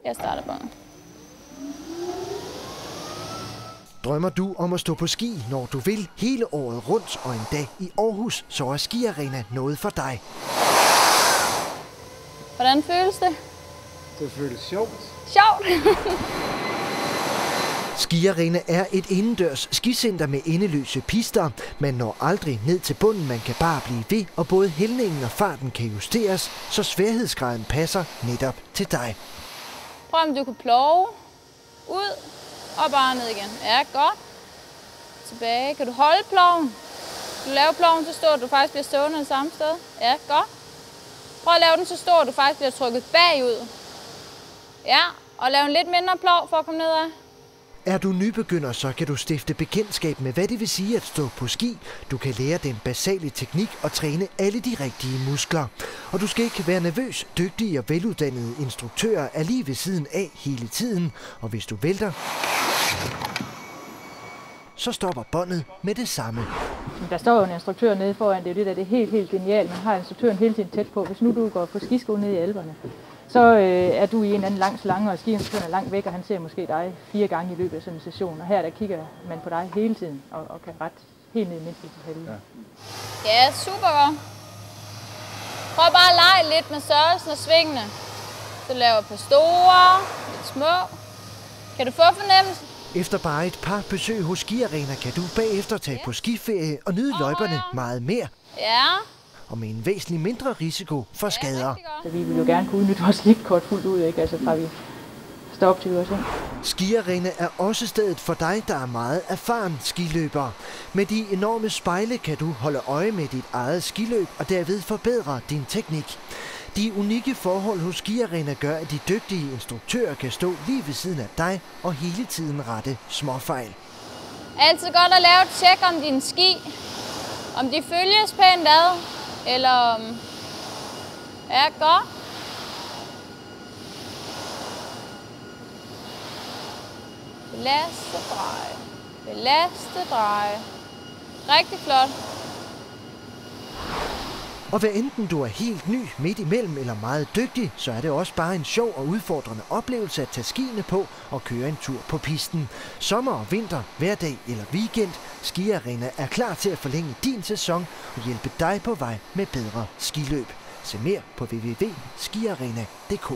Jeg starter båndet. Drømmer du om at stå på ski, når du vil, hele året rundt og en dag i Aarhus, så er skiarena noget for dig. Hvordan føles det? Det føles sjovt. Sjovt! Skiarena er et indendørs skicenter med endeløse pister. Man når aldrig ned til bunden, man kan bare blive ved, og både hældningen og farten kan justeres, så sværhedsgraden passer netop til dig. Prøv om du kan plove ud og bare ned igen. Ja, godt. Tilbage. Kan du holde ploven? Du laver ploven så stor, at du faktisk bliver stående det samme sted. Ja, godt. Prøv at lave den så stor, at du faktisk bliver trykket bagud. Ja, og lave en lidt mindre plov for at komme nedad. Er du nybegynder, så kan du stifte bekendtskab med, hvad det vil sige at stå på ski. Du kan lære den basale teknik og træne alle de rigtige muskler. Og du skal ikke være nervøs. Dygtige og veluddannede instruktører er lige ved siden af hele tiden. Og hvis du vælter, så stopper båndet med det samme. Der står jo en instruktør nede foran. Det er jo det, der er helt genialt. Man har instruktøren hele tiden tæt på. Hvis nu du går på skiskole nede i Alperne, så er du i en anden lang slange, og skiinstruktøren er langt væk, og han ser måske dig 4 gange i løbet af sådan en session. Og her der kigger man på dig hele tiden, og kan ret helt ned i mindste detalje. Ja, super godt. Prøv bare at lege lidt med størrelsen og svingene. Så laver på store, lidt små. Kan du få fornemmelsen? Efter bare et par besøg hos skiarena kan du bagefter tage på skiferie og nyde løjperne meget mere. Ja. Og med en væsentlig mindre risiko for skader. Så vi vil jo gerne kunne udnytte vores liftkort fuldt ud, ikke? Altså fra vi står op til os. Skiarena er også stedet for dig, der er meget erfaren skiløber. Med de enorme spejle kan du holde øje med dit eget skiløb og derved forbedre din teknik. De unikke forhold hos skiarena gør, at de dygtige instruktører kan stå lige ved siden af dig og hele tiden rette småfejl. Altid godt at lave et tjek om dine ski. Om de følges pænt ad. Eller om... Ja, godt. Belaste, dreje. Belaste, dreje. Rigtig flot. Og hvad enten du er helt ny, midt imellem eller meget dygtig, så er det også bare en sjov og udfordrende oplevelse at tage skiene på og køre en tur på pisten. Sommer og vinter, hverdag eller weekend, Skiarena er klar til at forlænge din sæson og hjælpe dig på vej med bedre skiløb. Se mere på www.skiarena.dk.